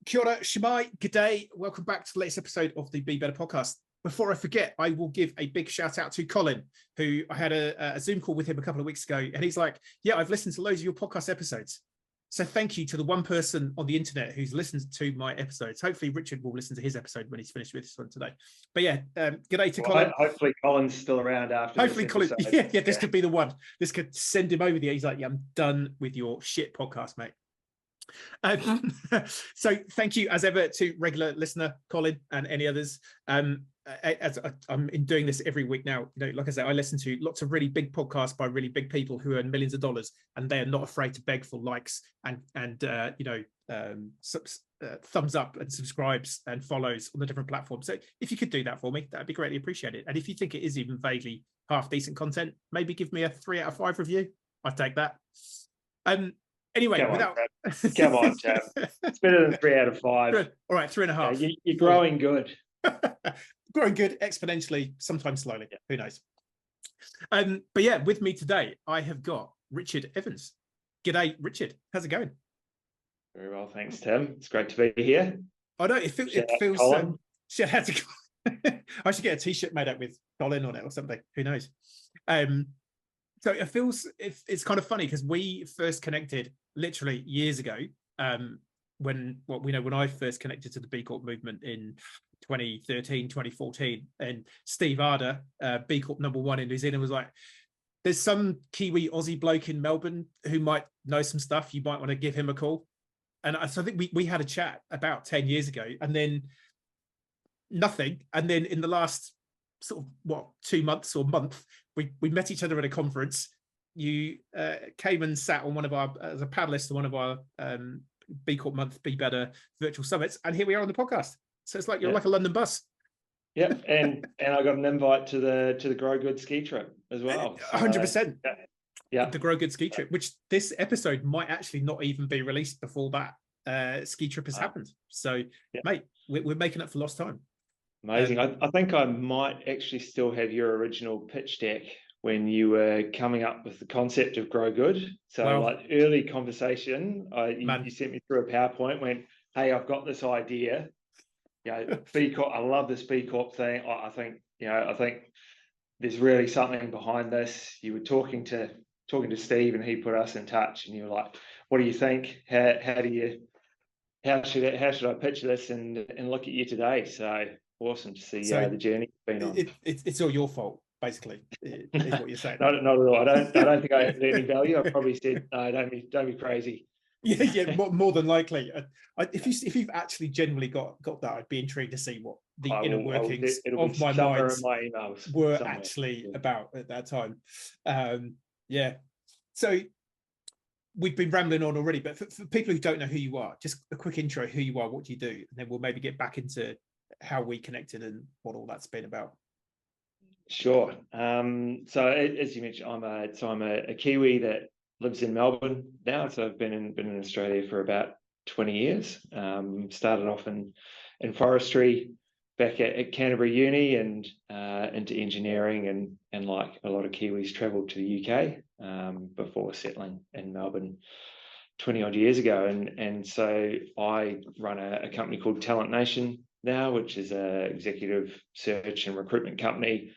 Kia ora, Shemai, good day. Welcome back to the latest episode of the Be Better podcast. Before I forget, I will give a big shout out to Colin, who I had a Zoom call with him a couple of weeks ago. And he's like, yeah, I've listened to loads of your podcast episodes. So thank you to the one person on the internet who's listened to my episodes. Hopefully Richard will listen to his episode when he's finished with this one today. But yeah, good day to Colin. Hopefully Colin's still around after Hopefully this Colin, episode. yeah, this could be the one. This could send him over the, he's like, yeah, I'm done with your shit podcast, mate. So thank you as ever to regular listener Colin and any others. As I'm in doing this every week now, you know, like I said, I listen to lots of really big podcasts by really big people who earn millions of dollars, and they are not afraid to beg for likes and thumbs up and subscribes and follows on the different platforms. So if you could do that for me, that'd be greatly appreciated. And if you think it is even vaguely half decent content, maybe give me a 3 out of 5 review. I'd take that. Anyway, come on, Tab. It's better than 3 out of 5. Good. All right, 3.5. Yeah, you're growing good. Growing good exponentially, sometimes slowly. Yeah. Who knows? But yeah, with me today, I have got Richard Evans. G'day, Richard. How's it going? Very well, thanks, Tim. It's great to be here. I know it feels. Shout out to Colin. I should get a T-shirt made up with Colin on it or something. Who knows? So it feels it's kind of funny because we first connected literally years ago. When I first connected to the B Corp movement in 2013, 2014, and Steve Arder, B Corp #1 in New Zealand, was like, there's some Kiwi Aussie bloke in Melbourne who might know some stuff. You might want to give him a call. And so I think we had a chat about 10 years ago, and then nothing. And then in the last sort of 2 months or month, we met each other at a conference. You came and sat on one of our as a panelist on one of our B Corp Month Be Better virtual summits, and here we are on the podcast. So it's like you're like a London bus. Yeah, and I got an invite to the Grow Good ski trip as well. 100%. Yeah, the Grow Good ski trip, which this episode might actually not even be released before that ski trip has happened. So, mate, we're making up for lost time. Amazing. I think I might actually still have your original pitch deck when you were coming up with the concept of Grow Good. So like early conversation, you sent me through a PowerPoint, went, hey, I've got this idea. B Corp, I love this B Corp thing. I think there's really something behind this. You were talking to Steve, and he put us in touch, and you were like, what do you think? How should I pitch this and look at you today? So awesome to see the journey you've been on. It's all your fault, basically, is what you're saying. Not at all. I don't think I added any value. I probably said, no, don't be crazy. Yeah, more than likely. If you've actually genuinely got that, I'd be intrigued to see what the inner workings of my mind were actually about at that time. Yeah. So we've been rambling on already, but for people who don't know who you are, just a quick intro: who you are, what do you do, and then we'll maybe get back into how we connected and what all that's been about. Sure. So as you mentioned, I'm a Kiwi that lives in Melbourne now. So I've been in Australia for about 20 years. Started off in forestry back at Canterbury Uni, and into engineering, and like a lot of Kiwis travelled to the UK before settling in Melbourne 20 odd years ago. And so I run a company called Talent Nation now, which is a executive search and recruitment company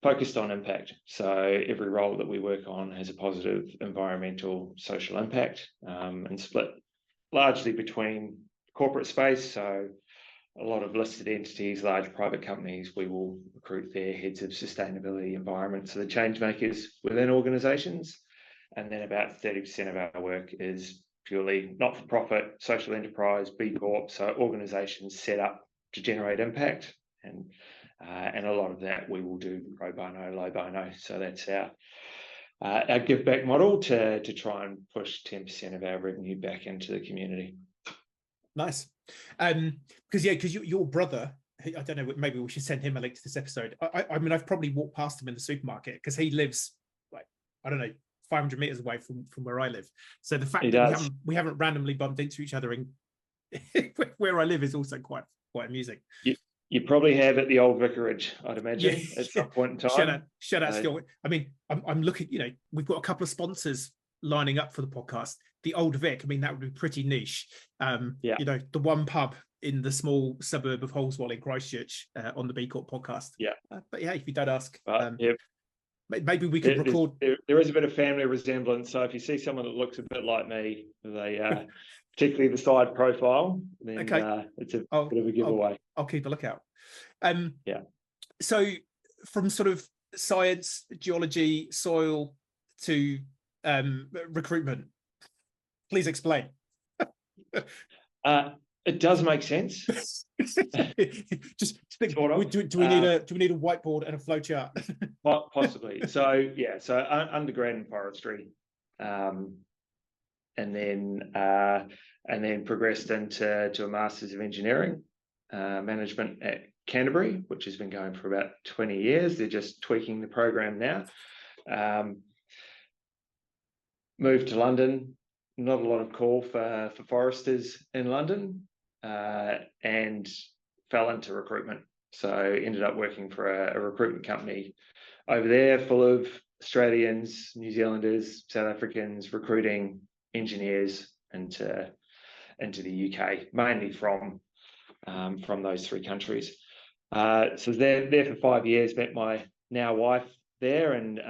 focused on impact. So every role that we work on has a positive environmental, social impact, and split largely between corporate space. So a lot of listed entities, large private companies, we will recruit their heads of sustainability, environment, so the change makers within organisations. And then about 30% of our work is purely not-for-profit, social enterprise, B Corp, so organisations set up to generate impact. And a lot of that we will do pro bono, low bono. So that's our give back model to try and push 10% of our revenue back into the community. Nice. Because your brother, I don't know, maybe we should send him a link to this episode. I mean, I've probably walked past him in the supermarket because he lives, like, I don't know, 500 meters away from where I live. So the fact that we haven't randomly bumped into each other in where I live is also quite amusing. You probably have at the old vicarage, I'd imagine, at some point in time. Shout out still. I mean, I'm looking, we've got a couple of sponsors lining up for the podcast. The Old Vic, I mean, that would be pretty niche. You know, the one pub in the small suburb of Holswell in Christchurch on the B Corp podcast. Yeah. But yeah, if you don't ask, Yeah. maybe we could record. There is a bit of family resemblance. So if you see someone that looks a bit like me, they particularly the side profile, then it's a bit of a giveaway. I'll keep a lookout. Yeah. So from sort of science, geology, soil to recruitment, please explain. It does make sense. Just think, do we need a whiteboard and a flow chart? Possibly. So yeah, so undergrad in forestry, and then progressed into a Masters of Engineering Management at Canterbury, which has been going for about 20 years. They're just tweaking the program now. Moved to London. Not a lot of call for foresters in London, and fell into recruitment. So ended up working for a recruitment company over there, full of Australians, New Zealanders, South Africans, recruiting engineers into the UK, mainly from those three countries. So there for 5 years, met my now wife there, and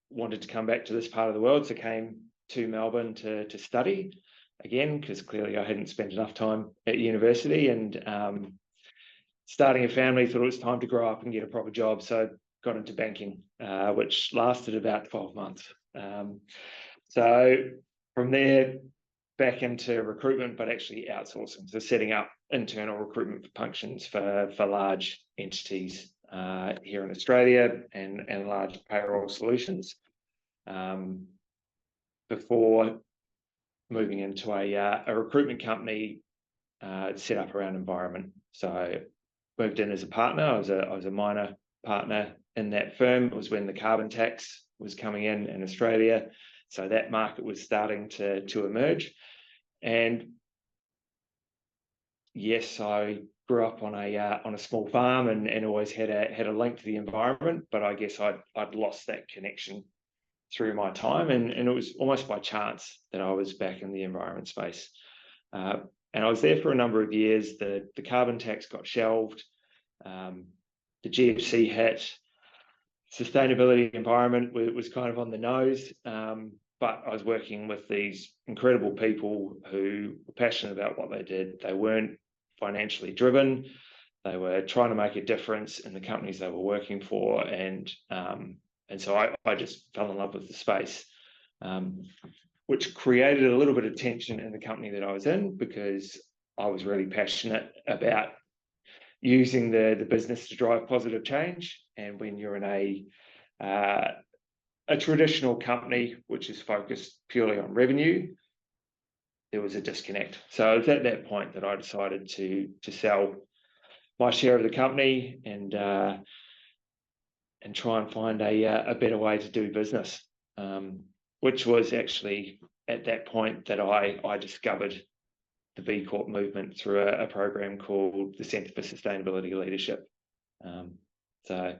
wanted to come back to this part of the world, so came to Melbourne to study again, because clearly I hadn't spent enough time at university, and starting a family, thought it was time to grow up and get a proper job, so got into banking, which lasted about 12 months. So from there, back into recruitment, but actually outsourcing, so setting up internal recruitment functions for large entities here in Australia, and large payroll solutions, before moving into a recruitment company set up around environment. So moved in as a partner. I was a minor partner in that firm. It was when the carbon tax was coming in Australia, so that market was starting to emerge. And yes, I grew up on a small farm, and always had a link to the environment, but I guess I'd lost that connection through my time, and it was almost by chance that I was back in the environment space. And I was there for a number of years. The carbon tax got shelved, the GFC hit, sustainability environment was kind of on the nose, but I was working with these incredible people who were passionate about what they did. They weren't financially driven. They were trying to make a difference in the companies they were working for, and so I just fell in love with the space, which created a little bit of tension in the company that I was in, because I was really passionate about using the business to drive positive change. And when you're in a traditional company which is focused purely on revenue, there was a disconnect. So it was at that point that I decided to sell my share of the company, and try and find a better way to do business, which was actually at that point that I discovered the B Corp movement through a program called the Centre for Sustainability Leadership. So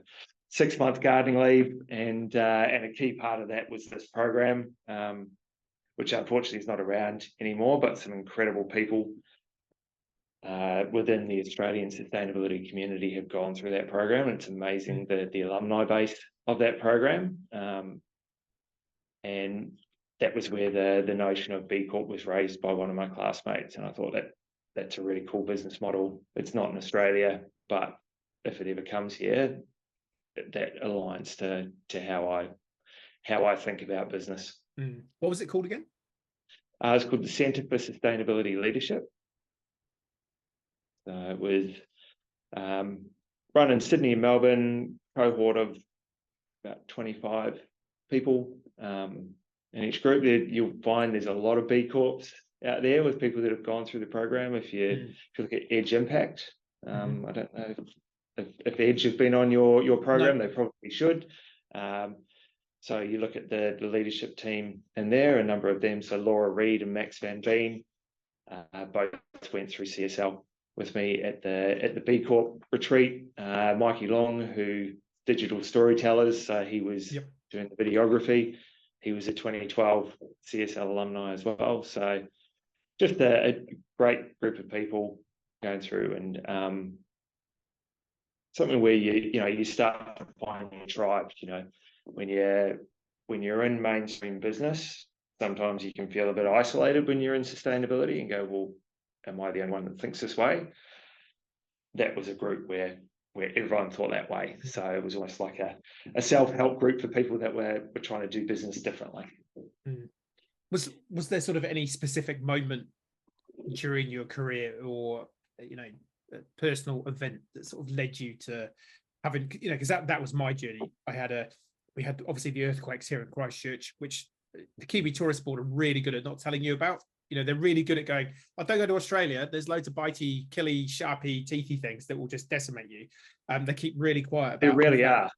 6-month gardening leave, and a key part of that was this program, which unfortunately is not around anymore, but some incredible people within the Australian sustainability community have gone through that program, and it's amazing the alumni base of that program. And that was where the notion of B Corp was raised by one of my classmates, and I thought that's a really cool business model. It's not in Australia, but if it ever comes here, that aligns to how I think about business. What was it called again? It's called the Centre for Sustainability Leadership. So it was run in Sydney and Melbourne, cohort of about 25 people. In each group, you'll find there's a lot of B Corps out there with people that have gone through the program. If you look at Edge Impact, I don't know if Edge have been on your program. No. They probably should. So you look at the leadership team in there, a number of them. So Laura Reid and Max Van Veen both went through CSL with me at the B Corp retreat. Mikey Long, who digital storytellers, so he was doing the videography. he was a 2012 CSL alumni as well. So just a great group of people going through, and something where you start to find your tribe. When you're in mainstream business, sometimes you can feel a bit isolated when you're in sustainability and go, well, am I the only one that thinks this way? That was a group where everyone thought that way. So it was almost like a self-help group for people that were trying to do business differently. Mm. Was there sort of any specific moment during your career, or a personal event that sort of led you to having, because that was my journey. We had obviously the earthquakes here in Christchurch, which the Kiwi Tourist Board are really good at not telling you about. They're really good at going, oh, don't go to Australia. There's loads of bitey, killy, sharpy, teethy things that will just decimate you. They keep really quiet about They really are.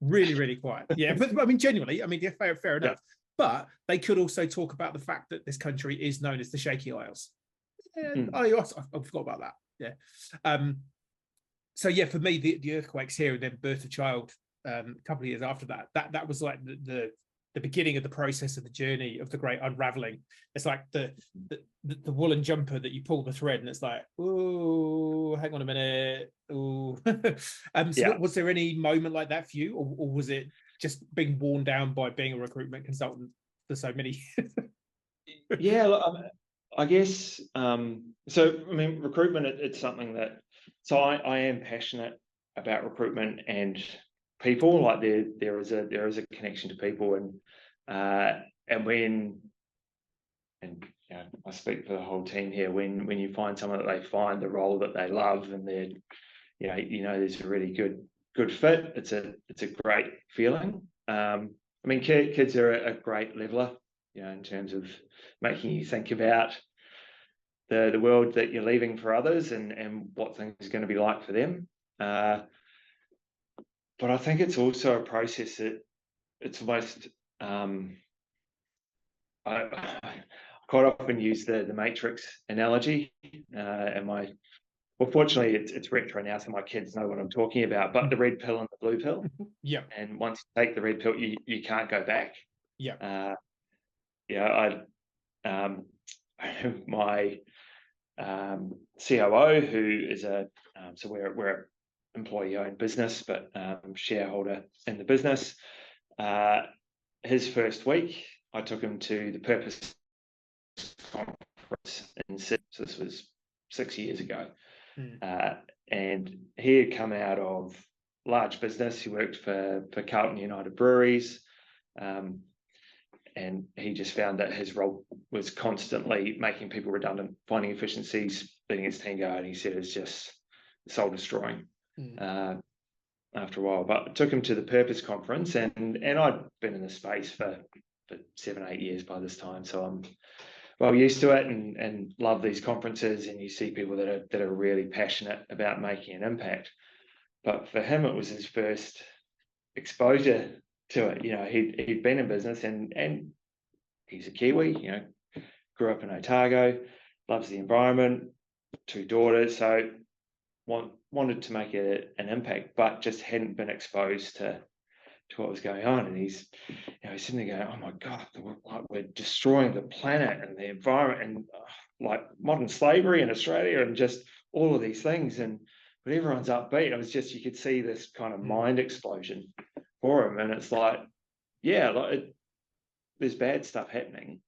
Really, really quiet. Yeah, but I mean, genuinely, yeah, fair enough. Yeah. But they could also talk about the fact that this country is known as the Shaky Isles. I forgot about that. Yeah. So yeah, for me, the earthquakes here and then birth of child, a couple of years after that was like the beginning of the process of the journey of the great unraveling. It's like the woolen jumper that you pull the thread, and it's like, oh, hang on a minute. Oh, was there any moment like that for you, or was it just being worn down by being a recruitment consultant for so many years? Yeah, look, I guess. So I mean, recruitment, it's something that. So I am passionate about recruitment and people. Like there is a connection to people, and I speak for the whole team here. When you find someone that they find the role that they love, and they're there's a really good fit. It's a great feeling. I mean, kids are a great leveler, in terms of making you think about the world that you're leaving for others, and what things are going to be like for them. But I think it's also a process that it's almost I quite often use the Matrix analogy, and well, fortunately it's retro now, so my kids know what I'm talking about. But the red pill and the blue pill, yeah. And once you take the red pill, you can't go back. Yeah. My COO, who is so we're an employee-owned business, but shareholder in the business. His first week, I took him to the Purpose conference in Sydney. So this was 6 years ago, and he had come out of large business. He worked for Carlton United Breweries. And he just found that his role was constantly making people redundant, finding efficiencies, letting his team go. And he said it's just soul destroying after a while. But I took him to the Purpose conference, and I'd been in the space for 7-8 years by this time. So I'm well used to it, and love these conferences. And you see people that are really passionate about making an impact. But for him, it was his first exposure to it. He'd been in business, and he's a Kiwi, grew up in Otago, loves the environment, 2 daughters, so wanted to make an impact, but just hadn't been exposed to what was going on. And he's sitting there going, oh my God, we're destroying the planet and the environment, and like modern slavery in Australia, and just all of these things. But everyone's upbeat. It was just, you could see this kind of mind explosion for him. And it's like, there's bad stuff happening,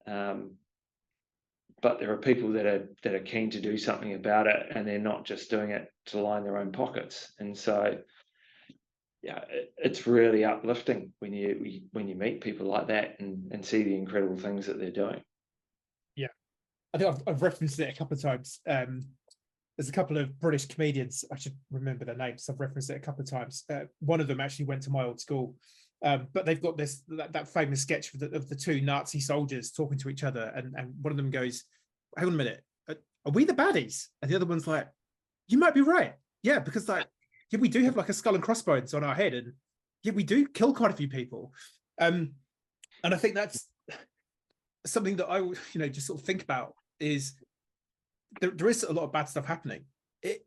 but there are people that are keen to do something about it, and they're not just doing it to line their own pockets. And so, it's really uplifting when you meet people like that and see the incredible things that they're doing. Yeah, I think I've referenced it a couple of times. There's a couple of British comedians, I should remember their names. I've referenced it a couple of times. One of them actually went to my old school, but they've got that famous sketch of the 2 Nazi soldiers talking to each other, and one of them goes, hang on a minute, are we the baddies? And the other one's like, you might be right. Yeah, because we do have like a skull and crossbones on our head, and we do kill quite a few people. And I think that's something that I just sort of think about is there is a lot of bad stuff happening. It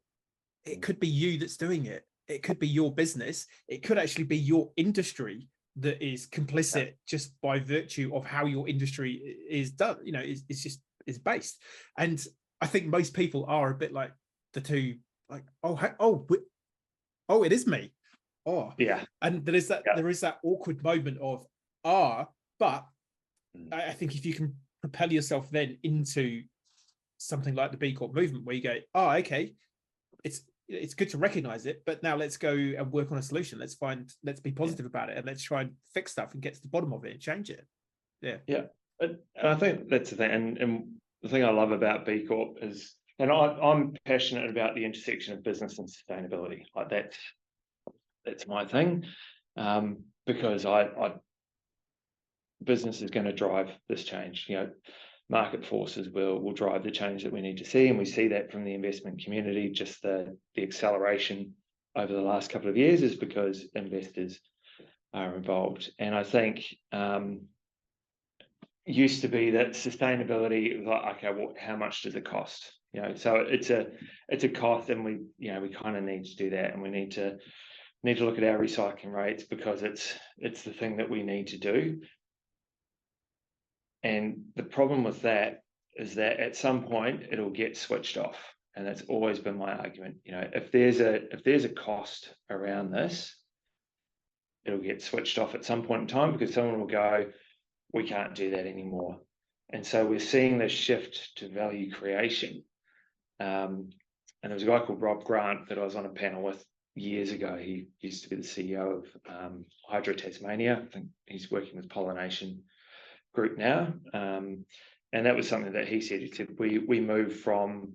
could be you that's doing it. It could be your business. It could actually be your industry that is complicit just by virtue of how your industry is done, is based. And I think most people are a bit like the two, like, oh, it is me. Oh, yeah. And there is that awkward moment of, but I think if you can propel yourself then into something like the B Corp movement, where you go, okay, it's good to recognize it, but now let's go and work on a solution. Let's be positive about it, and let's try and fix stuff and get to the bottom of it and change it. Yeah. And I think that's the thing. And the thing I love about B Corp is, and I'm passionate about the intersection of business and sustainability. Like that's my thing, because business is going to drive this change. Market forces will drive the change that we need to see, and we see that from the investment community. Just the acceleration over the last couple of years is because investors are involved. And I think used to be that sustainability was like, okay, well, how much does it cost? So it's a cost, and we kind of need to do that, and we need to look at our recycling rates, because it's the thing that we need to do. And the problem with that is that at some point it'll get switched off, and that's always been my argument. If there's a cost around this, it'll get switched off at some point in time, because someone will go, we can't do that anymore. And so we're seeing this shift to value creation. And there was a guy called Rob Grant that I was on a panel with years ago. He used to be the CEO of Hydro Tasmania. I think he's working with Pollination Group now, and that was something that he said. He said we moved from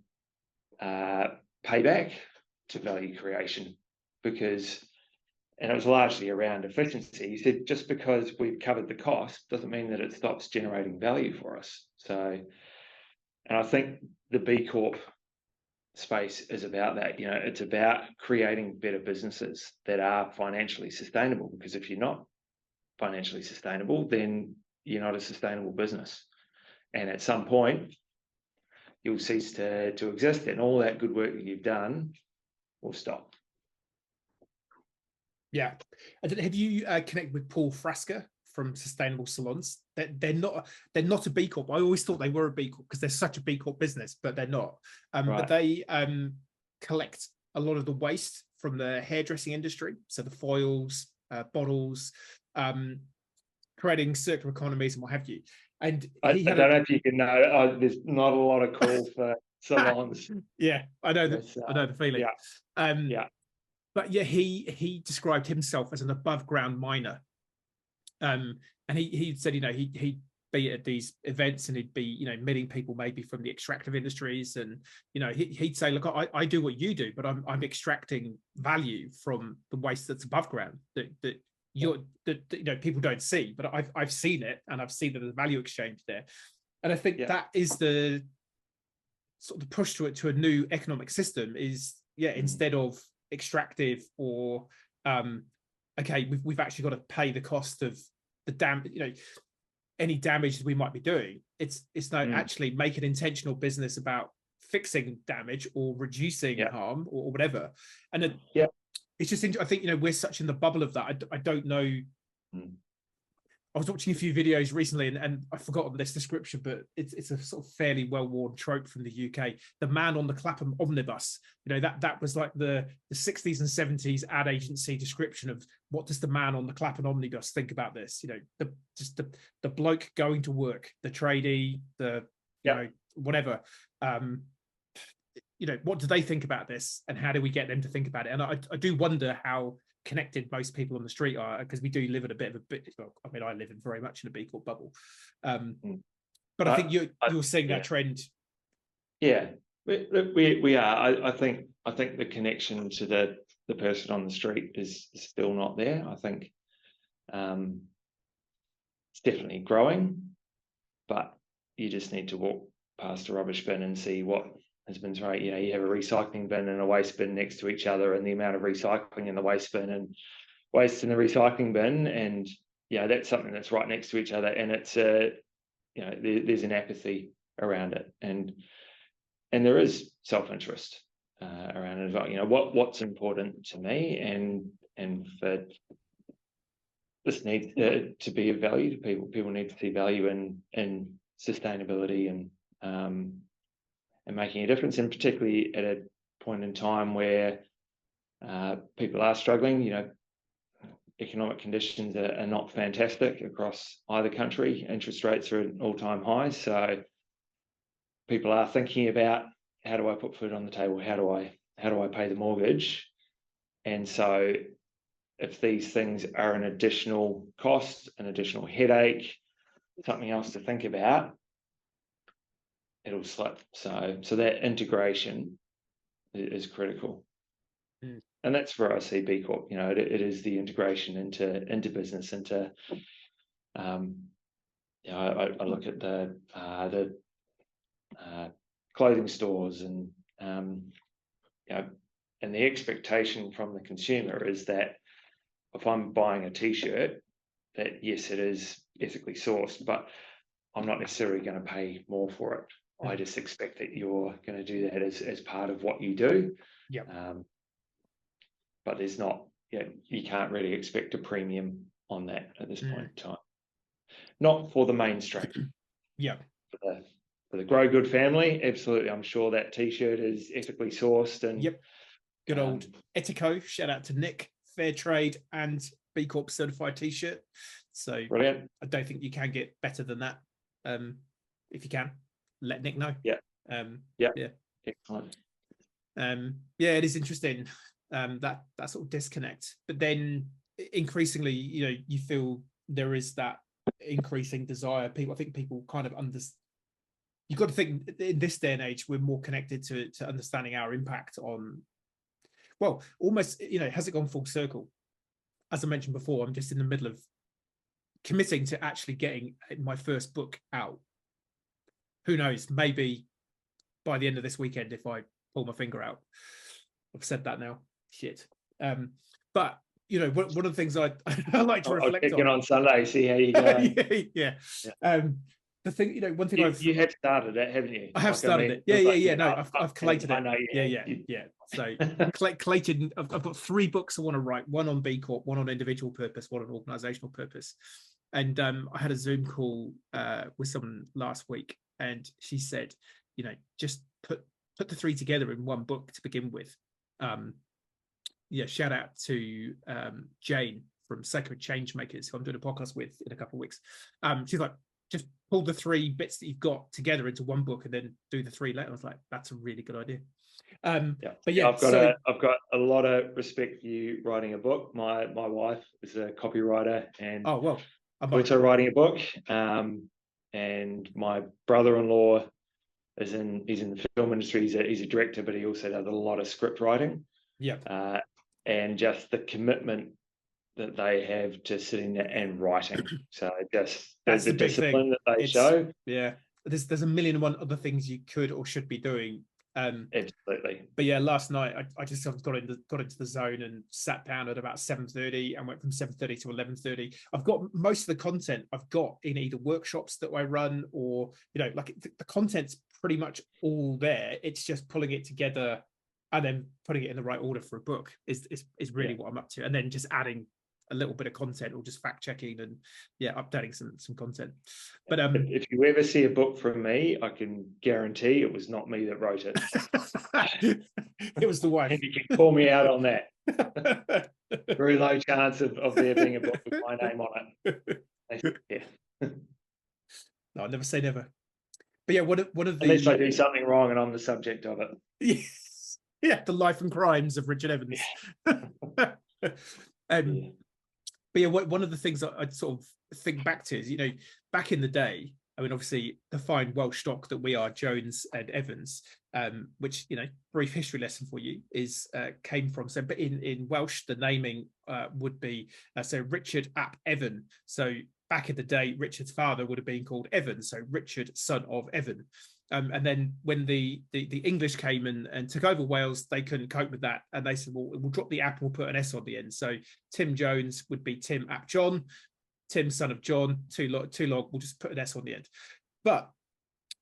payback to value creation, and it was largely around efficiency. He said just because we've covered the cost doesn't mean that it stops generating value for us. So, and I think the B Corp space is about that. It's about creating better businesses that are financially sustainable, because if you're not financially sustainable, then you're not a sustainable business, and at some point you'll cease to exist, and all that good work that you've done will stop. Yeah. Have you connected with Paul Frasca from Sustainable Salons? They're not a B Corp. I always thought they were a B Corp because they're such a B Corp business, but they're not. Right. But they collect a lot of the waste from the hairdressing industry, so the foils, bottles, creating circular economies and what have you. And I don't know if you can know. There's not a lot of call for salons. Yeah, I know that. I know the feeling. Yeah. But yeah, he described himself as an above ground miner. And he said, he'd be at these events and he'd be, meeting people maybe from the extractive industries, and he'd say, look, I do what you do, but I'm extracting value from the waste that's above ground that people don't see, but I've seen it, and I've seen that there's value exchange there. And I think that is the sort of the push to a new economic system is, instead of extractive or okay, we've actually got to pay the cost of the any damage that we might be doing. It's now actually make an intentional business about fixing damage or reducing harm or whatever. And it's just, I think, we're such in the bubble of that. I don't know. I was watching a few videos recently, and I've forgotten this description, but it's a sort of fairly well-worn trope from the UK. The man on the Clapham omnibus, that was like the 60s and 70s ad agency description of what does the man on the Clapham omnibus think about this? The bloke going to work, the tradie, whatever. What do they think about this, and how do we get them to think about it? And I do wonder how connected most people on the street are, because we do live in I live in very much in a B Corp bubble, but I think you're seeing that trend. Yeah, we are. I think the connection to the person on the street is still not there. I think it's definitely growing, but you just need to walk past a rubbish bin and see what has been thrown. You have a recycling bin and a waste bin next to each other, and the amount of recycling in the waste bin and waste in the recycling bin, and that's something that's right next to each other, and it's there's an apathy around it, and there is self-interest around it as well. What's important to me, and for this needs to be of value to people. People need to see value in sustainability and making a difference, and particularly at a point in time where people are struggling. You know, economic conditions are not fantastic across either country. Interest rates are at all-time highs, so people are thinking about, how do I put food on the table? How do I pay the mortgage? And so if these things are an additional cost, an additional headache, something else to think about, it'll slip. So that integration is critical. Mm. And that's where I see B Corp. You know, it is the integration into business, into you know, I look at the clothing stores, and you know, and the expectation from the consumer is that if I'm buying a t-shirt, that yes, it is ethically sourced, but I'm not necessarily going to pay more for it. I just expect that you're going to do that as part of what you do. Yeah. But there's not, you know, you can't really expect a premium on that at this point in time. Not for the mainstream. Yeah. For the Grow Good family, absolutely. I'm sure that t-shirt is ethically sourced. And yep. Good old Etico. Shout out to Nick. Fair trade and B Corp certified t-shirt. So brilliant. I don't think you can get better than that. If you can, let Nick know. Yeah. Yeah. Excellent. Yeah, it is interesting. That sort of disconnect. But then increasingly, you know, you feel there is that increasing desire. I think people kind of you've got to think in this day and age, we're more connected to understanding our impact on, well, almost, you know, has it gone full circle? As I mentioned before, I'm just in the middle of committing to actually getting my first book out. Who knows? Maybe by the end of this weekend, if I pull my finger out. I've said that now. Shit. But you know, one of the things I like to reflect on Sunday, see how you go. yeah. The thing, you know, one thing you have started it, haven't you? I have started it. Yeah. No, I've collated it. I know. Yeah. So collated. I've got 3 books I want to write. One on B Corp, one on individual purpose, one on organizational purpose. And I had a Zoom call with someone last week, and she said, you know, just put the 3 together in one book to begin with. Shout out to Jane from Sacred Changemakers, who I'm doing a podcast with in a couple of weeks. She's like, just pull the 3 bits that you've got together into one book and then do the 3 later. I was like, that's a really good idea. But yeah, I've got a lot of respect for you writing a book. My wife is a copywriter and also writing a book. And my brother-in-law he's in the film industry. He's a director, but he also does a lot of script writing. Yeah. And just the commitment that they have to sitting there and writing. So just that's the discipline that they show. Yeah. There's a million and one other things you could or should be doing. Absolutely. But yeah, last night I just got into the zone and sat down at about 7:30 and went from 7:30 to 11:30. I've got most of the content I've got in either workshops that I run, or, you know, like the content's pretty much all there. It's just pulling it together and then putting it in the right order for a book is really what I'm up to. And then just adding a little bit of content, or just fact checking and updating some content. But if you ever see a book from me, I can guarantee it was not me that wrote it. It was the wife. And you can call me out on that. Very low chance of there being a book with my name on it. Yeah. No, I'll never say never. But yeah, one of the, unless I do something wrong and I'm the subject of it. Yeah, the life and crimes of Richard Evans. Yeah. But yeah, one of the things I sort of think back to is, you know, back in the day, I mean, obviously the fine Welsh stock that we are, Jones and Evans, which, you know, brief history lesson for you, is came from, so but in Welsh the naming would be so Richard ap Evan. So back in the day, Richard's father would have been called Evan, so Richard, son of Evan. And then when the English came and took over Wales, they couldn't cope with that, and they said, well, we'll drop the ap, we'll put an S on the end. So Tim Jones would be Tim ap John, Tim, son of John, two log, we'll just put an S on the end. But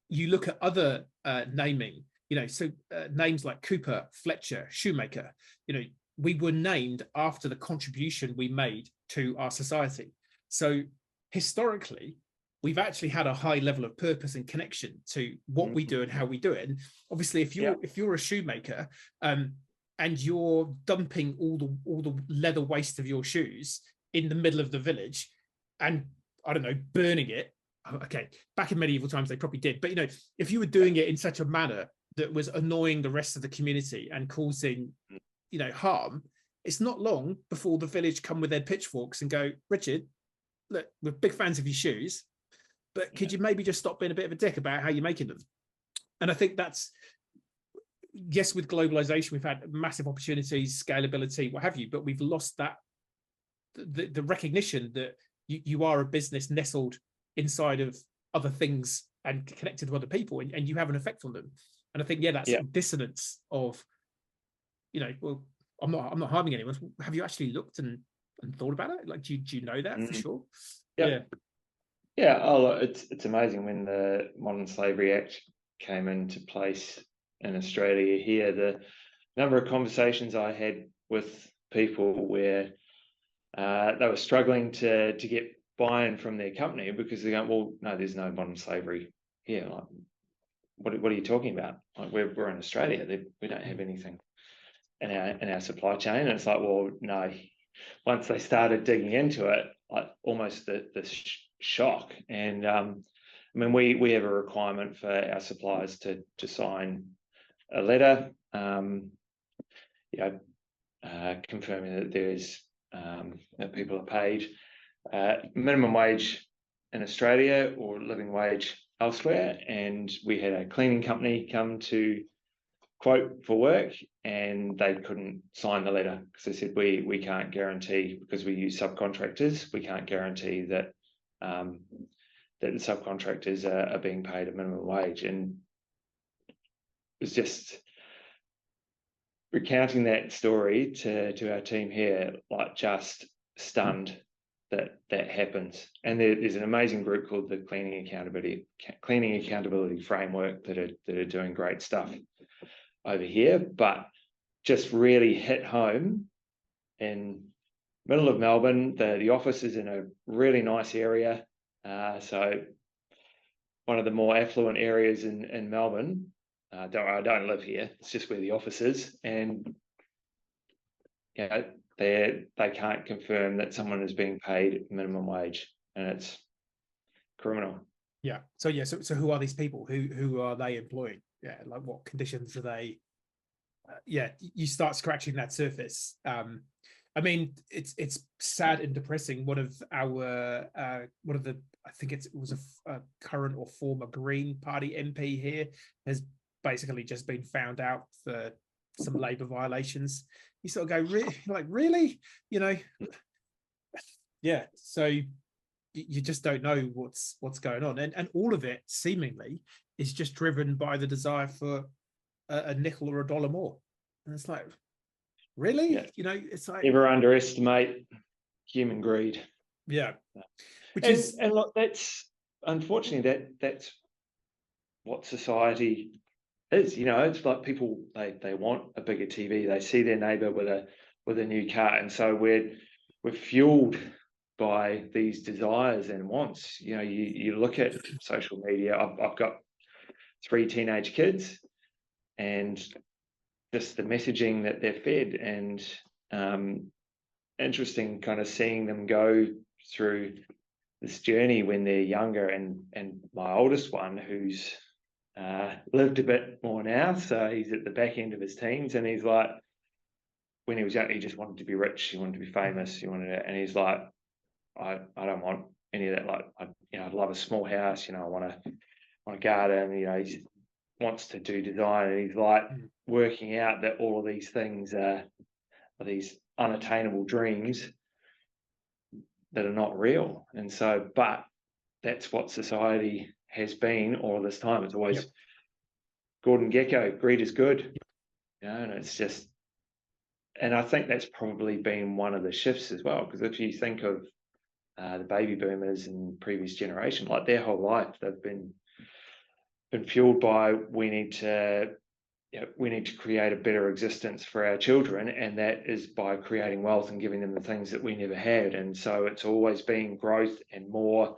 you look at other naming, you know, so names like Cooper, Fletcher, Shoemaker, you know, we were named after the contribution we made to our society. So historically, we've actually had a high level of purpose and connection to what we do and how we do it. And obviously, if you're a shoemaker, and you're dumping all the leather waste of your shoes in the middle of the village, and I don't know, burning it. Okay, back in medieval times they probably did, but if you were doing it in such a manner that was annoying the rest of the community and causing, harm, it's not long before the village come with their pitchforks and go, Richard, look, we're big fans of your shoes, but could you maybe just stop being a bit of a dick about how you're making them? And I think that's, yes, with globalization, we've had massive opportunities, scalability, what have you, but we've lost that, the recognition that you are a business nestled inside of other things and connected with other people, and you have an effect on them. And I think, that's a dissonance of, well, I'm not harming anyone. Have you actually looked and thought about it? Like, do you know that for sure? Yeah. Oh, it's amazing when the Modern Slavery Act came into place in Australia here, the number of conversations I had with people where they were struggling to get buy-in from their company because they're going, well, no, there's no modern slavery here. Like, what are you talking about? Like, we're in Australia. We don't have anything in our supply chain. And it's like, well, no. Once they started digging into it, like almost the shock. And I mean, we have a requirement for our suppliers to sign a letter, confirming that there's that people are paid minimum wage in Australia or living wage elsewhere. And we had a cleaning company come to quote for work, and they couldn't sign the letter because they said we can't guarantee, because we use subcontractors, we can't guarantee that that the subcontractors are being paid a minimum wage. And it's just recounting that story to our team here, like, just stunned that happens. And there's an amazing group called the Cleaning Accountability Framework that are doing great stuff over here, but just really hit home in middle of Melbourne. The office is in a really nice area, so one of the more affluent areas in Melbourne. I don't live here. It's just where the office is, and they can't confirm that someone is being paid minimum wage, and it's criminal. Yeah. So So who are these people? Who are they employing? Yeah. Like, what conditions are they? You start scratching that surface. I mean, it's sad and depressing. One of the I think it was a current or former Green Party MP here has basically just been found out for some labour violations. You sort of go, really? So you just don't know what's going on, and all of it seemingly is just driven by the desire for a nickel or a dollar more. And it's like, really? Yeah. It's like, never underestimate human greed. Yeah. And look, that's unfortunately that's what society is. It's like people, they want a bigger TV, they see their neighbor with a new car, and so we're fueled by these desires and wants. You look at social media. I've got 3 teenage kids, and just the messaging that they're fed, and interesting kind of seeing them go through this journey when they're younger. And my oldest one, who's lived a bit more now, so he's at the back end of his teens, and he's like, when he was young, he just wanted to be rich, he wanted to be famous, he wanted it, and he's like, I don't want any of that. Like, I'd love a small house, I want a garden. He wants to do design, and he's like working out that all of these things are these unattainable dreams that are not real. And so, but that's what society has been all this time. It's always Gordon Gekko, greed is good, and it's just, and I think that's probably been one of the shifts as well, because if you think of the baby boomers and previous generation, like, their whole life they've been fueled by, we need to we need to create a better existence for our children, and that is by creating wealth and giving them the things that we never had. And so it's always been growth and more.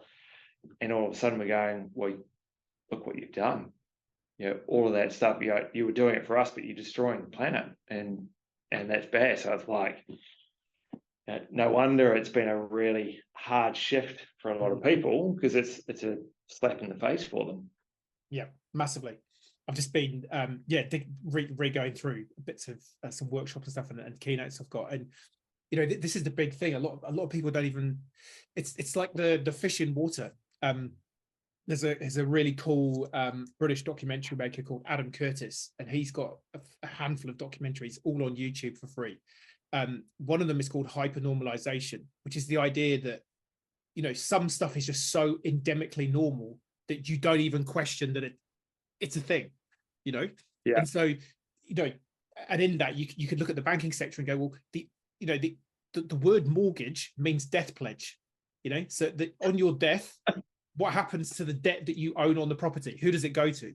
And all of a sudden we're going, well, look what you've done. All of that stuff, you were doing it for us, but you're destroying the planet, and that's bad. So it's like, no wonder it's been a really hard shift for a lot of people, because it's a slap in the face for them. Yeah, massively. I've just been going through bits of some workshops and stuff and keynotes I've got, and this is the big thing. A lot of people don't even. It's like the fish in water. There's a really cool British documentary maker called Adam Curtis, and he's got a handful of documentaries all on YouTube for free. One of them is called hypernormalization, which is the idea that some stuff is just so endemically normal that you don't even question that it's a thing, Yeah. And so and in that you could look at the banking sector and go, well, the word mortgage means death pledge, so that on your death, what happens to the debt that you own on the property? Who does it go to?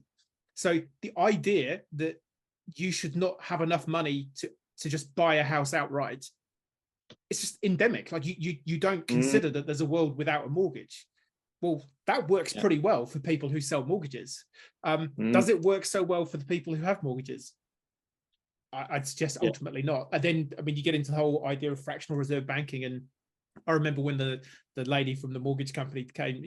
So the idea that you should not have enough money to just buy a house outright, it's just endemic. Like you don't consider that there's a world without a mortgage. Well, that works pretty well for people who sell mortgages. Does it work so well for the people who have mortgages? I'd suggest ultimately not. And then, you get into the whole idea of fractional reserve banking. And I remember when the lady from the mortgage company came,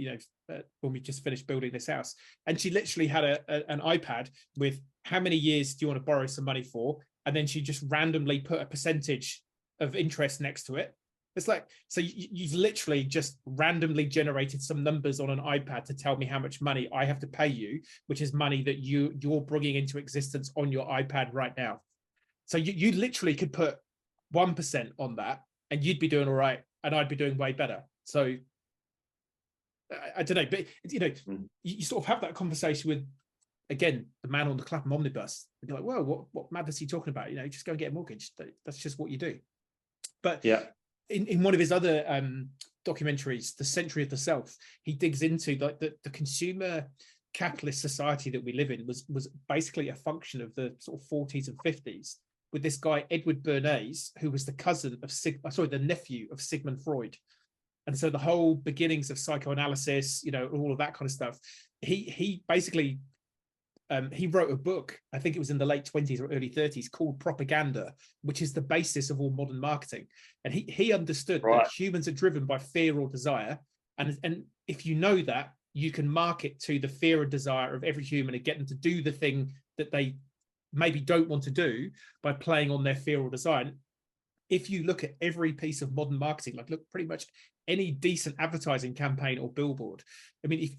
when we just finished building this house, and she literally had an iPad with how many years do you want to borrow some money for? And then she just randomly put a percentage of interest next to it. It's like, so you've literally just randomly generated some numbers on an iPad to tell me how much money I have to pay you, which is money that you're bringing into existence on your iPad right now. So you literally could put 1% on that and you'd be doing all right, and I'd be doing way better. So I don't know, but you sort of have that conversation with, again, the man on the Clapham omnibus. And you're like, well, what madness are you talking about? Just go and get a mortgage. That's just what you do. But in one of his other documentaries, The Century of the Self, he digs into like the consumer capitalist society that we live in was basically a function of the sort of 40s and 50s, with this guy Edward Bernays, who was the nephew of Sigmund Freud. And so the whole beginnings of psychoanalysis, all of that kind of stuff, he basically he wrote a book, I think it was in the late 20s or early 30s, called Propaganda, which is the basis of all modern marketing. And he understood that humans are driven by fear or desire. And if you know that, you can market to the fear and desire of every human and get them to do the thing that they maybe don't want to do by playing on their fear or desire. And if you look at every piece of modern marketing, like look pretty much any decent advertising campaign or billboard, if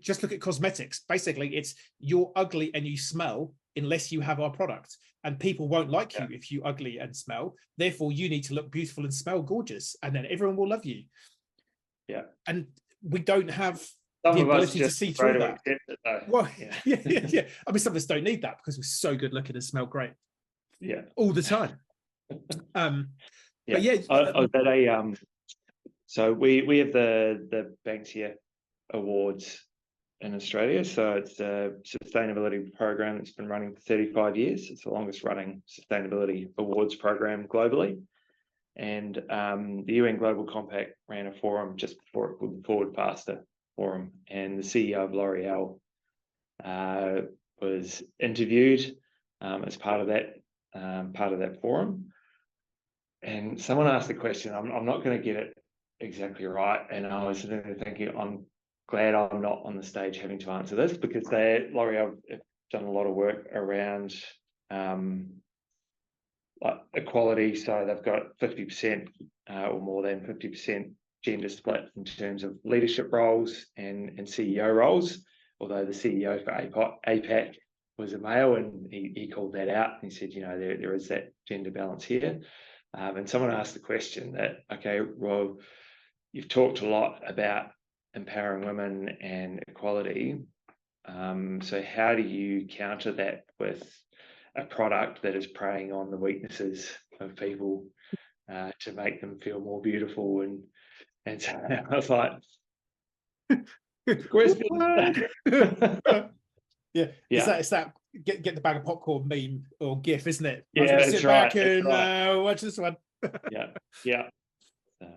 just look at cosmetics. Basically, it's you're ugly and you smell unless you have our product, and people won't like you if you ugly and smell. Therefore, you need to look beautiful and smell gorgeous, and then everyone will love you. Yeah, and we don't have the ability to see through that. Well, yeah. Some of us don't need that because we're so good looking and smell great. Yeah, all the time. But so we have the Banksia Awards in Australia. So it's a sustainability program that's been running for 35 years. It's the longest running sustainability awards program globally. And the UN Global Compact ran a forum just before it, called the Forward Faster Forum. And the CEO of L'Oreal was interviewed as part of that forum. And someone asked the question, I'm not going to get it exactly right. And I was sitting there thinking, I'm glad I'm not on the stage having to answer this, because L'Oreal have done a lot of work around equality. So they've got 50% or more than 50% gender split in terms of leadership roles and CEO roles, although the CEO for APAC was a male, and he called that out. And he said, there is that gender balance here. And someone asked the question that, okay, well, you've talked a lot about empowering women and equality. So how do you counter that with a product that is preying on the weaknesses of people to make them feel more beautiful? And so I was like, yeah. It's that get the bag of popcorn meme or GIF, isn't it? I was Yeah, gonna that's sit right. back and That's right. watch this one. Yeah, yeah. So,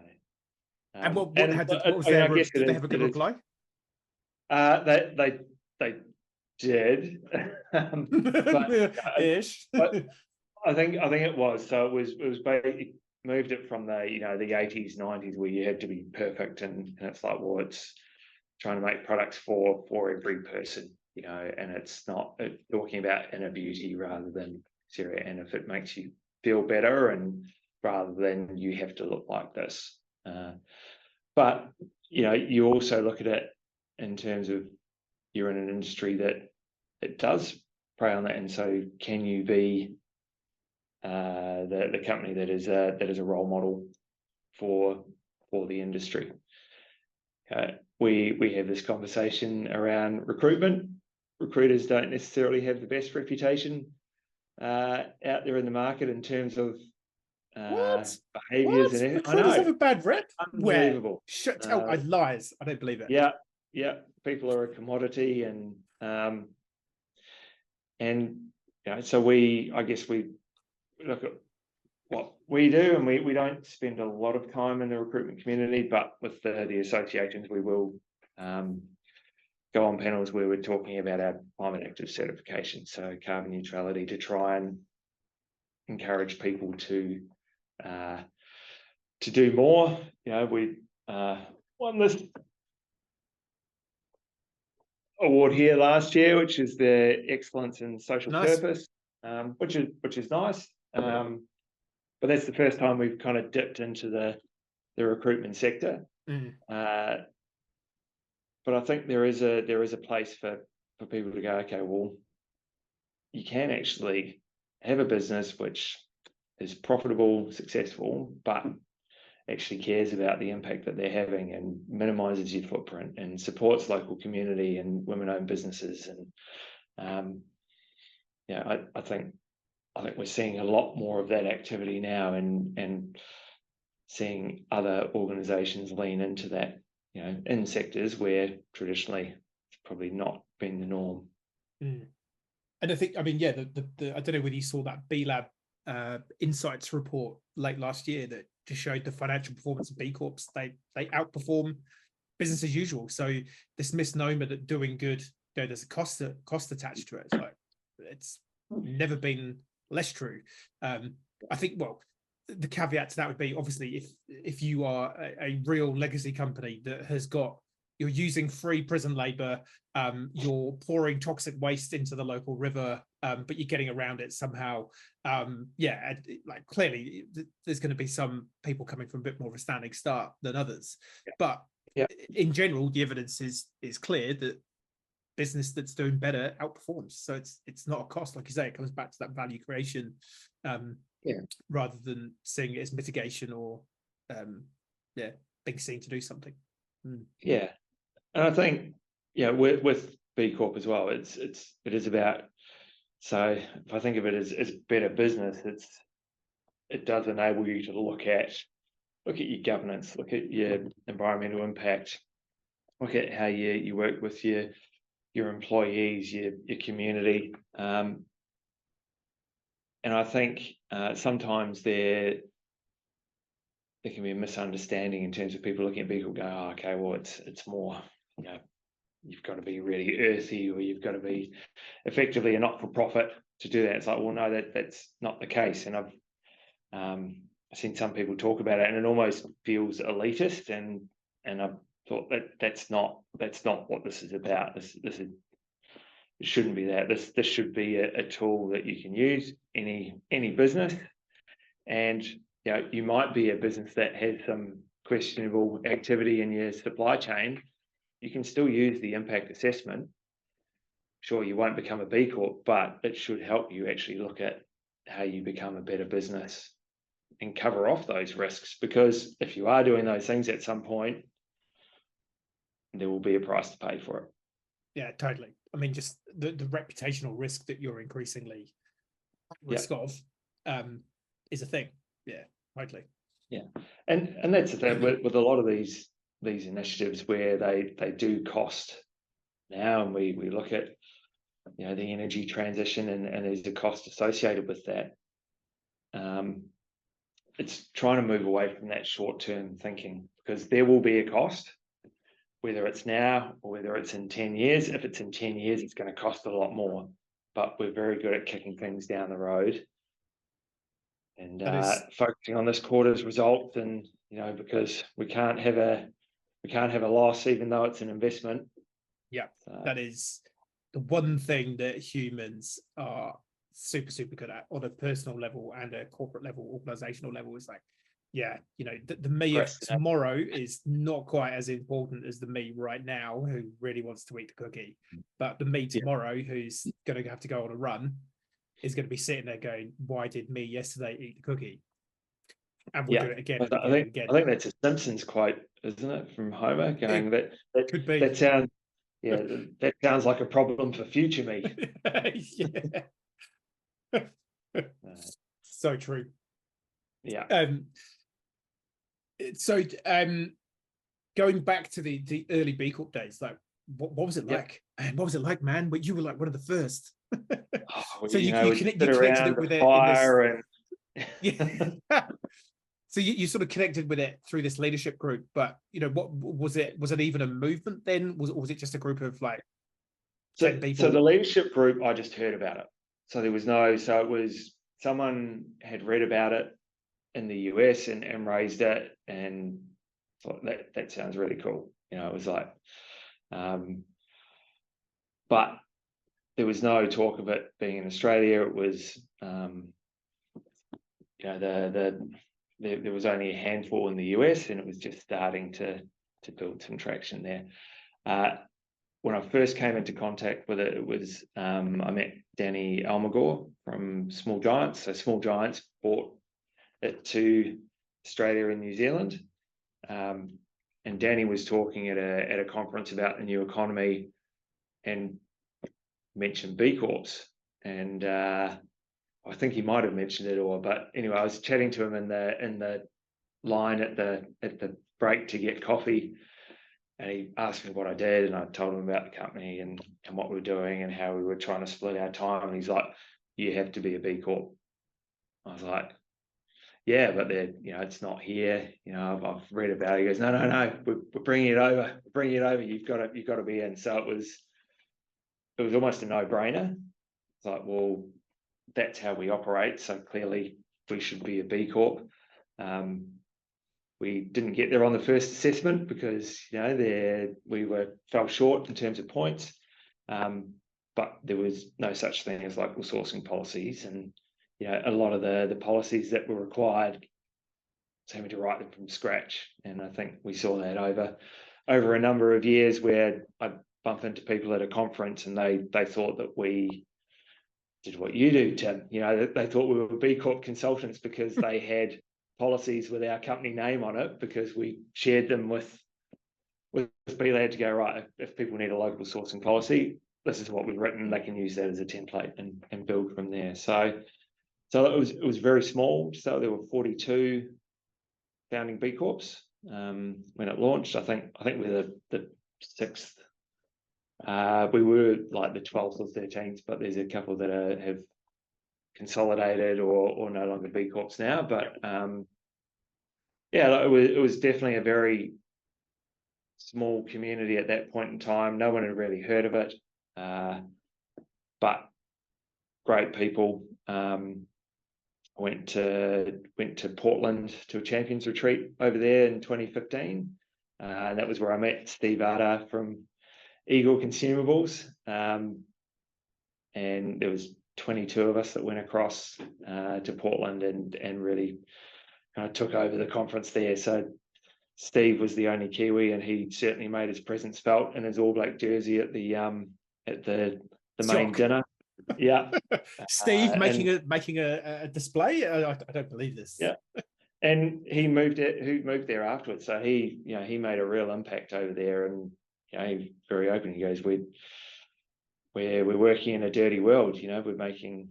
And what and what was I mean, their I guess did they have a good reply? They did, but Ish. but I think it was so it was basically moved it from the the 80s 90s where you had to be perfect and it's like, well, it's trying to make products for every person, and it's not talking about inner beauty rather than exterior, and if it makes you feel better and rather than you have to look like this. But you also look at it in terms of you're in an industry that it does prey on that, and so can you be the company that is a role model for the industry? We have this conversation around recruitment. Recruiters don't necessarily have the best reputation out there in the market in terms of What? behaviours What? and everything. I Recruiters have know, a bad rep? Where? unbelievable. Tell lies. I don't believe it. Yeah, people are a commodity, and so I guess we look at what we do, and we don't spend a lot of time in the recruitment community, but with the associations, we will go on panels where we're talking about our climate active certification, so carbon neutrality, to try and encourage people to do more. We won this award here last year, which is the excellence in social purpose, which is nice. But that's the first time we've kind of dipped into the recruitment sector. But I think there is a place for people to go, okay, well, you can actually have a business which is profitable, successful, but actually cares about the impact that they're having and minimises your footprint and supports local community and women-owned businesses. And I think we're seeing a lot more of that activity now, and seeing other organisations lean into that, in sectors where traditionally it's probably not been the norm. And I think, I mean, yeah, I don't know whether you saw that B Lab Insights report late last year that just showed the financial performance of B Corps. They outperform business as usual. So this misnomer that doing good, there's a cost attached to it. It's like, it's never been less true. I think, well, the caveat to that would be, obviously, if you are a real legacy company that has got, you're using free prison labor, you're pouring toxic waste into the local river, but you're getting around it somehow. Like, clearly there's going to be some people coming from a bit more of a standing start than others. But in general, the evidence is clear that business that's doing better outperforms. So it's not a cost, like you say. It comes back to that value creation, rather than seeing it as mitigation or being seen to do something. Yeah, and I think with B Corp as well, it is about. So if I think of it as better business, it does enable you to look at your governance, look at your environmental impact, look at how you work with your employees, your community, and I think sometimes there can be a misunderstanding in terms of people looking at B Corp going, oh, okay, well, it's more, you've got to be really earthy, or you've got to be effectively a not-for-profit to do that. It's like, well, no, that's not the case. And I've seen some people talk about it, and it almost feels elitist. And I've thought that's not what this is about. It shouldn't be that. This should be a tool that you can use any business. And you might be a business that has some questionable activity in your supply chain. You can still use the impact assessment. Sure, you won't become a B Corp, but it should help you actually look at how you become a better business and cover off those risks. Because if you are doing those things at some point, there will be a price to pay for it. Yeah, totally. I mean, just the reputational risk that you're increasingly at risk of is a thing. Yeah, totally. Yeah, and that's the thing with a lot of these initiatives where they do cost now, and we look at the energy transition, and there's a cost associated with that. It's trying to move away from that short-term thinking, because there will be a cost, whether it's now or whether it's in 10 years. If it's in 10 years, it's going to cost a lot more, but we're very good at kicking things down the road and focusing on this quarter's result. And, because we can't have a loss, even though it's an investment. Yeah, that is the one thing that humans are super, super good at on a personal level and a corporate level, organizational level. Is like, the me of tomorrow is not quite as important as the me right now who really wants to eat the cookie. But the me tomorrow who's going to have to go on a run is going to be sitting there going, why did me yesterday eat the cookie? And we'll do it again and again and again. I think that's a Simpsons quote, isn't it, from Homer, going that could be. That sounds, that sounds like a problem for future me. So true. Yeah. So going back to the early B Corp days, like what was it like? And what was it like, man? But you were like one of the first. So you connected it with it. So you sort of connected with it through this leadership group, but what was it? Was it even a movement then? Was it just a group of like 10 people? So the leadership group, I just heard about it. So it was someone had read about it in the US and raised it, and thought that sounds really cool. It was like, but there was no talk of it being in Australia. It was, there was only a handful in the US, and it was just starting to build some traction there. When I first came into contact with it, it was I met Danny Almagor from Small Giants. So Small Giants brought it to Australia and New Zealand, and Danny was talking at a conference about the new economy and mentioned B Corps, and I think he might have mentioned it all, but anyway, I was chatting to him in the line at the break to get coffee, and he asked me what I did, and I told him about the company and what we were doing and how we were trying to split our time. And he's like, "You have to be a B Corp." I was like, "Yeah, but it's not here. I've read about it." He goes, "No, we're bringing it over. We're bringing it over. You've got to be in." So it was almost a no-brainer. It's like, well, that's how we operate, so clearly we should be a B Corp. We didn't get there on the first assessment because we fell short in terms of points, but there was no such thing as local sourcing policies, and a lot of the policies that were required, having to write them from scratch. And I think we saw that over a number of years, where I'd bump into people at a conference and they thought that we did what you do, Tim. They thought we were B Corp consultants because they had policies with our company name on it, because we shared them with B-Lad to go, right, if people need a local sourcing policy, this is what we've written. They can use that as a template and build from there. So it was very small. So there were 42 founding B Corps when it launched. I think we're the 6th. We were like the 12th or 13th, but there's a couple that have consolidated or no longer B Corps now. But it was definitely a very small community at that point in time. No one had really heard of it, but great people. Went to Portland to a champions retreat over there in 2015, and that was where I met Steve Arda from Eagle Consumables, and there was 22 of us that went across to Portland and really kind of took over the conference there. So Steve was the only Kiwi, and he certainly made his presence felt in his All Black jersey at the main dinner. Yeah, Steve making a display. I don't believe this. Yeah, and he moved there afterwards. So he made a real impact over there, and he's very open. He goes, we're working in a dirty world. We're making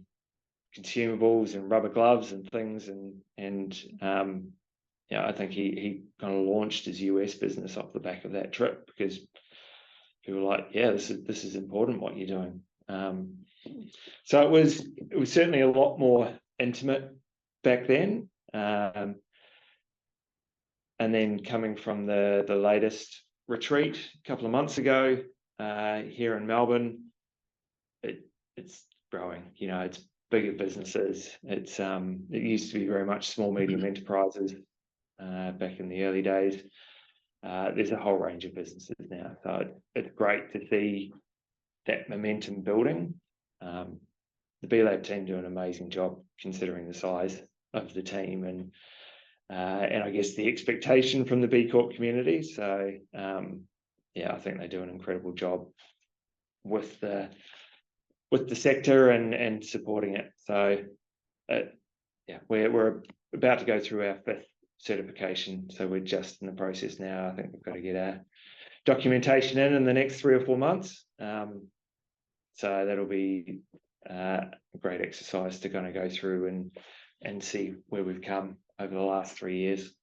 consumables and rubber gloves and things, and I think he kind of launched his US business off the back of that trip, because people were like, yeah, this is important what you're doing. So it was certainly a lot more intimate back then. And then coming from the latest retreat a couple of months ago here in Melbourne, it's growing. You know, it's bigger businesses. It used to be very much small, medium enterprises back in the early days. There's a whole range of businesses now. So it's great to see that momentum building. The B Lab team do an amazing job considering the size of the team and I guess the expectation from the B Corp community. So yeah, I think they do an incredible job with the sector and supporting it. So yeah, we're about to go through our 5th certification. So we're just in the process now. I think we've got to get our documentation in the next 3 or 4 months. So that'll be a great exercise to kind of go through and see where we've come over the last 3 years.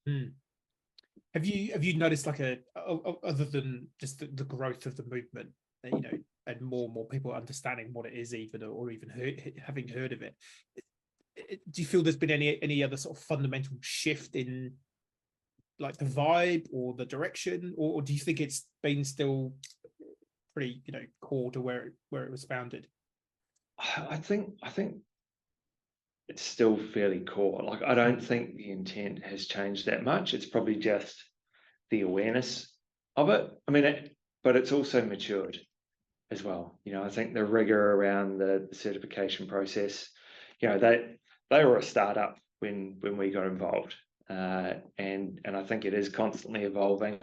Have you noticed, like, other than just the growth of the movement, you know, and more people understanding what it is, even or even having heard of it, do you feel there's been any other sort of fundamental shift in, like, the vibe or the direction, or do you think it's been still pretty, you know, core to where it was founded? I think it's still fairly core. Like, I don't think the intent has changed that much. It's probably just the awareness of it. I mean, but it's also matured as well. You know, I think the rigor around the certification process, you know, they were a startup when we got involved, and I think it is constantly evolving.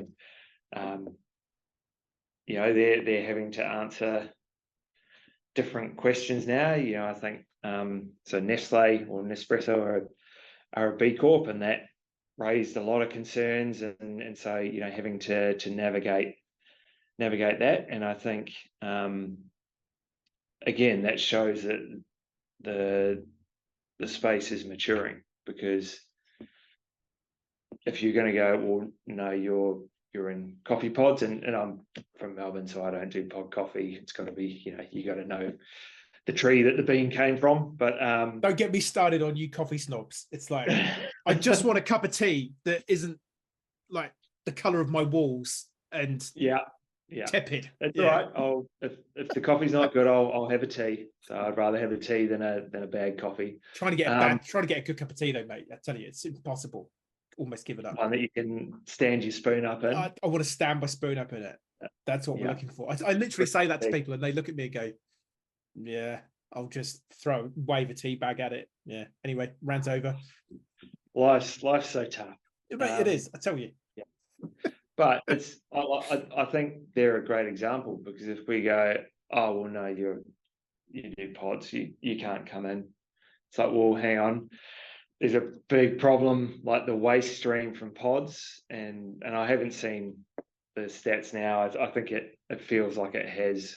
You know, they're having to answer different questions now. You know, I think so Nestle or Nespresso are a B Corp, and that raised a lot of concerns, and so, you know, having to navigate that. And I think again, that shows that the space is maturing, because if you're going to go, well, no, you're in coffee pods, and I'm from Melbourne, so I don't do pod coffee. It's got to be, you know, you got to know the tree that the bean came from. But don't get me started on you coffee snobs. It's like, I just want a cup of tea that isn't like the color of my walls and tepid. That's right. If the coffee's not good, I'll have a tea. So I'd rather have a tea than a bad coffee. Trying to get a good cup of tea though, mate. I tell you, it's impossible. Almost give it up. One that you can stand your spoon up in. I want to stand my spoon up in it. That's what we're looking for. I literally say that to people, and they look at me and go, "Yeah, I'll just wave a tea bag at it." Yeah. Anyway, rant's over. Life's so tough. It is. I tell you. Yeah. But it's. I think they're a great example, because if we go, oh well, no, you do pods, you can't come in. It's like, well, hang on. There's a big problem, like the waste stream from pods, and I haven't seen the stats now. I think it feels like it has